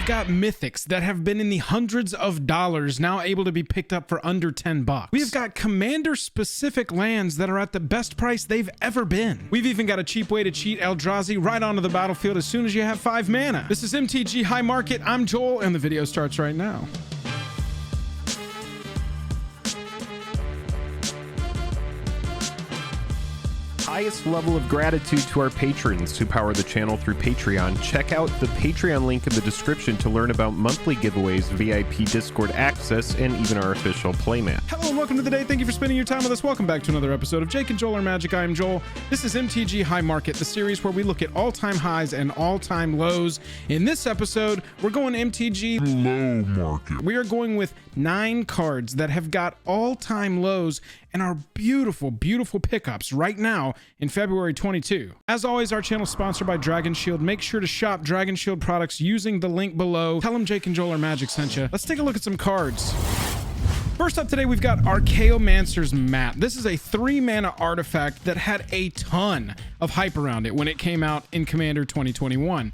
We've got mythics that have been in the hundreds of dollars now able to be picked up for under 10 bucks. We've got commander specific lands that are at the best price they've ever been. We've even got a cheap way to cheat Eldrazi right onto the battlefield as soon as you have 5 mana. This is MTG High Market. I'm Joel and the video starts right now. Highest level of gratitude to our patrons who power the channel through Patreon. Check out the Patreon link in the description to learn about monthly giveaways, VIP Discord access, and even our official playmat. Hello and welcome to the day. Thank you for spending your time with us. Welcome back to another episode of Jake and Joel Are Magic. I am Joel. This is MTG High Market, the series where we look at all-time highs and all-time lows. In this episode, we're going MTG Low Market. We are going with 9 cards that have got all-time lows and our beautiful, beautiful pickups right now in February 22. As always, our channel is sponsored by Dragon Shield. Make sure to shop Dragon Shield products using the link below. Tell them Jake and Joel Are Magic sent you. Let's take a look at some cards. First up today, we've got Archaeomancer's Map. This is a 3-mana artifact that had a ton of hype around it when it came out in Commander 2021.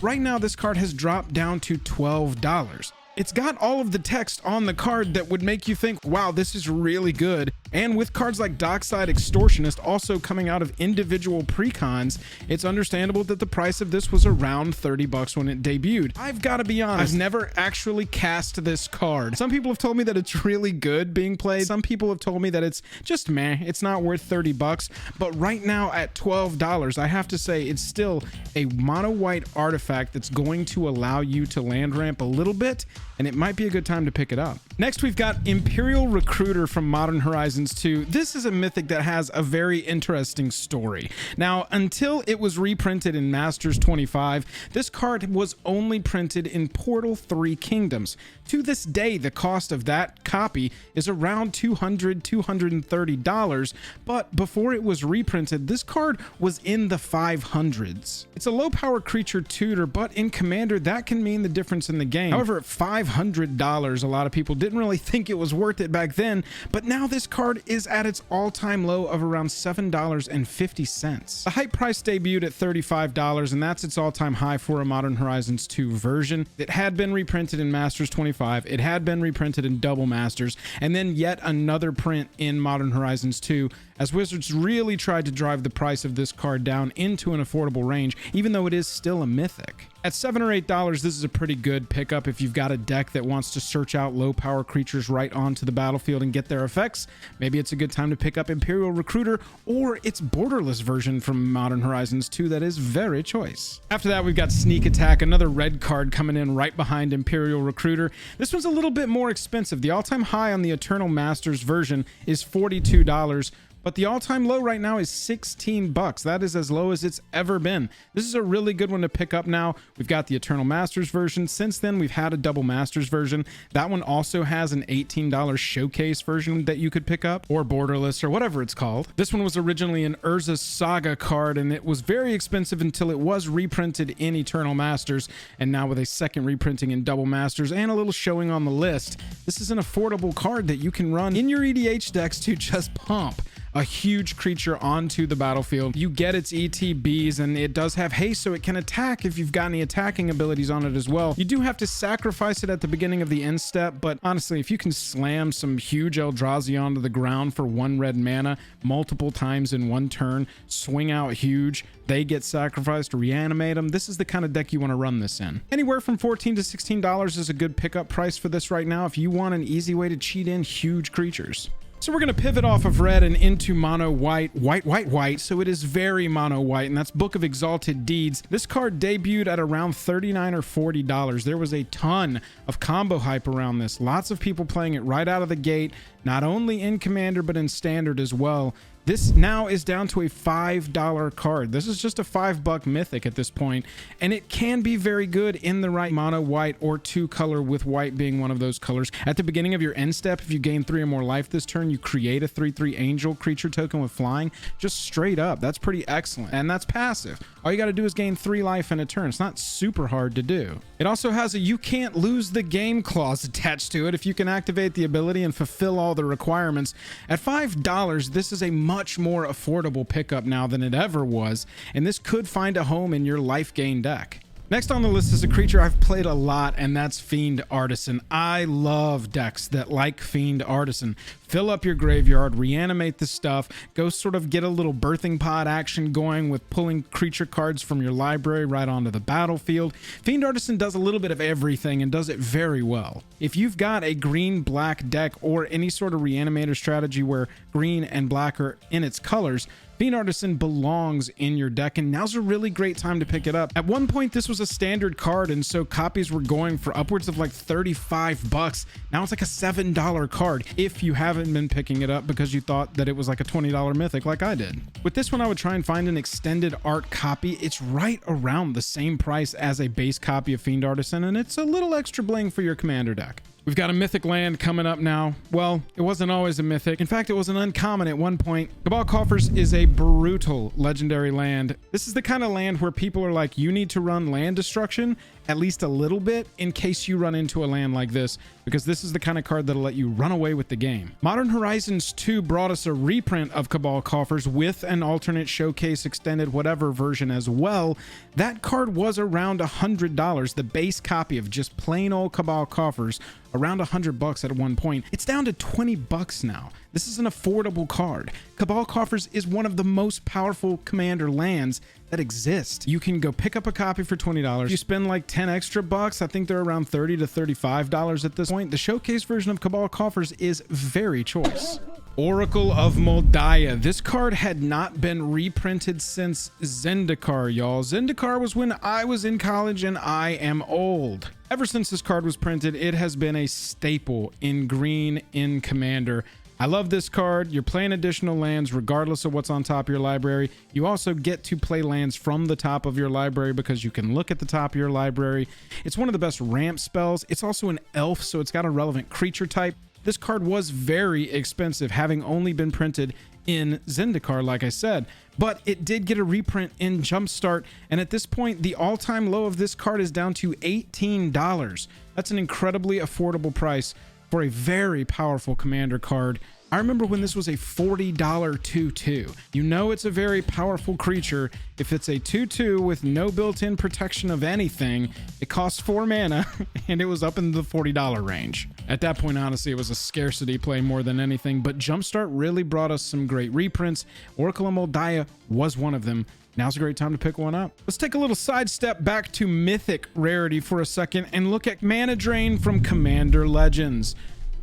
Right now, this card has dropped down to $12. It's got all of the text on the card that would make you think, wow, this is really good. And with cards like Dockside Extortionist also coming out of individual precons, it's understandable that the price of this was around 30 bucks when it debuted. I've got to be honest, I've never actually cast this card. Some people have told me that it's really good being played. Some people have told me that it's just meh, it's not worth 30 bucks. But right now at $12, I have to say it's still a mono white artifact that's going to allow you to land ramp a little bit, and it might be a good time to pick it up. Next, we've got Imperial Recruiter from Modern Horizons 2. This is a mythic that has a very interesting story. Now, until it was reprinted in Masters 25, this card was only printed in Portal 3 Kingdoms. To this day, the cost of that copy is around $200, $230, but before it was reprinted, this card was in the 500s. It's a low power creature tutor, but in Commander, that can mean the difference in the game. However, at $500, a lot of people didn't really think it was worth it back then, but now this card is at its all-time low of around $7.50. The hype price debuted at $35, and that's its all-time high for a Modern Horizons 2 version. It had been reprinted in Masters 25, it had been reprinted in Double Masters, and then yet another print in Modern Horizons 2, as Wizards really tried to drive the price of this card down into an affordable range, even though it is still a mythic. At $7 or $8, this is a pretty good pickup if you've got a deck that wants to search out low power creatures right onto the battlefield and get their effects. Maybe it's a good time to pick up Imperial Recruiter or its borderless version from Modern Horizons 2 that is very choice. After that, we've got Sneak Attack, another red card coming in right behind Imperial Recruiter. This one's a little bit more expensive. The all-time high on the Eternal Masters version is $42. But the all-time low right now is 16 bucks. That is as low as it's ever been. This is a really good one to pick up now. We've got the Eternal Masters version. Since then, we've had a Double Masters version. That one also has an $18 showcase version that you could pick up, or borderless, or whatever it's called. This one was originally an Urza Saga card, and it was very expensive until it was reprinted in Eternal Masters, and now with a second reprinting in Double Masters and a little showing on the list, this is an affordable card that you can run in your EDH decks to just pump a huge creature onto the battlefield. You get its ETBs, and it does have haste, so it can attack if you've got any attacking abilities on it as well. You do have to sacrifice it at the beginning of the end step, but honestly, if you can slam some huge Eldrazi onto the ground for 1 red mana multiple times in one turn, swing out huge, they get sacrificed, reanimate them, this is the kind of deck you want to run this in. Anywhere from $14 to $16 is a good pickup price for this right now if you want an easy way to cheat in huge creatures. So we're going to pivot off of red and into mono white, white. So it is very mono white, and that's Book of Exalted Deeds. This card debuted at around $39 or $40. There was a ton of combo hype around this. Lots of people playing it right out of the gate, not only in Commander, but in Standard as well. This now is down to a $5 card. This is just a $5 mythic at this point, and it can be very good in the right mono white or 2-color, with white being one of those colors. At the beginning of your end step, if you gain 3 or more life this turn, you create a 3/3 angel creature token with flying. Just straight up, that's pretty excellent, and that's passive. All you got to do is gain 3 life in a turn. It's not super hard to do. It also has a you can't lose the game clause attached to it if you can activate the ability and fulfill all the requirements. At $5, this is a much more affordable pickup now than it ever was, and this could find a home in your life gain deck. Next on the list is a creature I've played a lot, and that's Fiend Artisan. I love decks that like Fiend Artisan. Fill up your graveyard, reanimate the stuff, go sort of get a little birthing pod action going with pulling creature cards from your library right onto the battlefield. Fiend Artisan does a little bit of everything and does it very well. If you've got a green-black deck or any sort of reanimator strategy where green and black are in its colors, Fiend Artisan belongs in your deck, and now's a really great time to pick it up. At one point, this was a standard card, and so copies were going for upwards of like 35 bucks. Now it's like a $7 card if you haven't been picking it up because you thought that it was like a $20 mythic like I did. With this one, I would try and find an extended art copy. It's right around the same price as a base copy of Fiend Artisan, and it's a little extra bling for your commander deck. We've got a mythic land coming up now. Well, it wasn't always a mythic. In fact, it was an uncommon at one point. Cabal Coffers is a brutal legendary land. This is the kind of land where people are like, you need to run land destruction at least a little bit in case you run into a land like this, because this is the kind of card that'll let you run away with the game. Modern Horizons 2 brought us a reprint of Cabal Coffers with an alternate showcase extended whatever version as well. That card was around $100. The base copy of just plain old Cabal Coffers, around $100 at one point. It's down to $20 now. This is an affordable card. Cabal Coffers is one of the most powerful commander lands that exist. You can go pick up a copy for $20. You spend like 10 extra bucks. I think they're around $30 to $35 at this point. The showcase version of Cabal Coffers is very choice. Oracle of Moldaya. This card had not been reprinted since Zendikar, y'all. Zendikar was when I was in college, and I am old. Ever since this card was printed, it has been a staple in green in Commander. I love this card. You're playing additional lands regardless of what's on top of your library. You also get to play lands from the top of your library because you can look at the top of your library. It's one of the best ramp spells. It's also an elf, so it's got a relevant creature type. This card was very expensive, having only been printed in Zendikar, like I said, but it did get a reprint in Jumpstart, and at this point, the all-time low of this card is down to $18. That's an incredibly affordable price for a very powerful commander card. I remember when this was a $40 2/2. You know it's a very powerful creature if it's a 2/2 with no built-in protection of anything. It costs 4 mana, and it was up in the $40 range. At that point, honestly, it was a scarcity play more than anything, but Jumpstart really brought us some great reprints. Oracle of Moldaya was one of them. Now's a great time to pick one up. Let's take a little sidestep back to Mythic rarity for a second and look at Mana Drain from Commander Legends.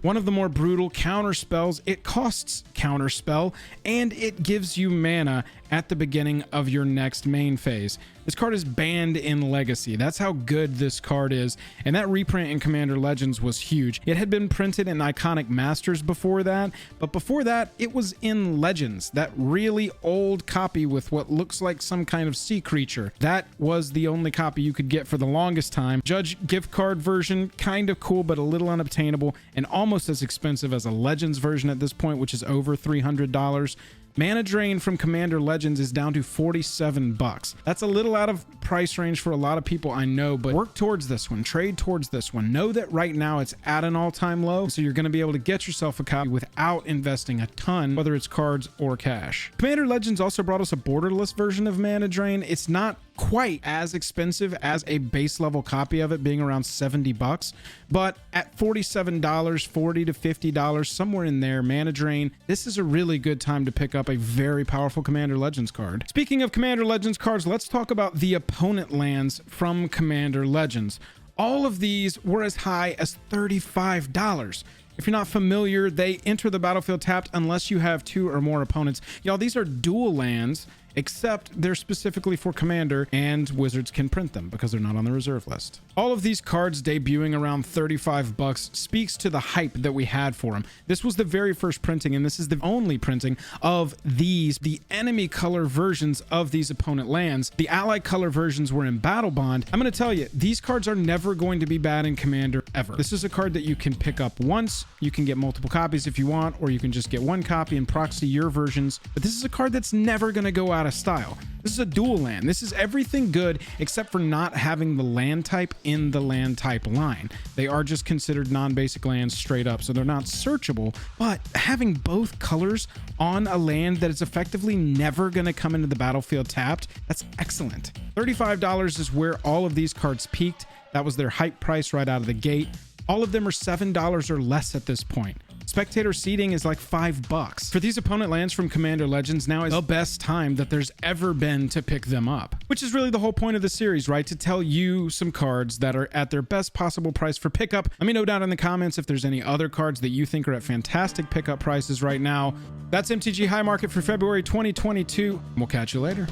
One of the more brutal counter spells. It costs counterspell, and it gives you mana at the beginning of your next main phase. This card is banned in Legacy. That's how good this card is, and that reprint in Commander Legends was huge. It had been printed in Iconic Masters before that, but before that, it was in Legends, that really old copy with what looks like some kind of sea creature. That was the only copy you could get for the longest time. Judge gift card version, kind of cool, but a little unobtainable, and almost as expensive as a Legends version at this point, which is over $300. Mana Drain from Commander Legends is down to $47. That's a little out of price range for a lot of people, I know, but work towards this one, trade towards this one. Know that right now it's at an all-time low, so you're going to be able to get yourself a copy without investing a ton, whether it's cards or cash. Commander Legends also brought us a borderless version of Mana Drain. It's not quite as expensive as a base level copy of it, being around $70, but at $47, $40 to $50, somewhere in there, Mana Drain, this is a really good time to pick up a very powerful Commander Legends card. Speaking of Commander Legends cards, let's talk about the opponent lands from Commander Legends. All of these were as high as $35. If you're not familiar, they enter the battlefield tapped unless you have 2 or more opponents. Y'all, these are dual lands, except they're specifically for Commander, and Wizards can print them because they're not on the reserve list. All of these cards debuting around $35 speaks to the hype that we had for them. This was the very first printing, and this is the only printing of these, the enemy color versions of these opponent lands. The ally color versions were in Battle Bond. I'm going to tell you, these cards are never going to be bad in Commander ever. This is a card that you can pick up once. You can get multiple copies if you want, or you can just get one copy and proxy your versions. But this is a card that's never going to go out out of style. This is a dual land. This is everything good except for not having the land type in the land type line. They are just considered non-basic lands straight up, so they're not searchable, but having both colors on a land that is effectively never going to come into the battlefield tapped, that's excellent. $35 is where all of these cards peaked. That was their hype price right out of the gate. All of them are $7 or less at this point. Spectator seating is like $5. For these opponent lands from Commander Legends, now is the best time that there's ever been to pick them up, which is really the whole point of the series, right? To tell you some cards that are at their best possible price for pickup. Let me know down in the comments if there's any other cards that you think are at fantastic pickup prices right now. That's MTG High Market for February 2022. We'll catch you later.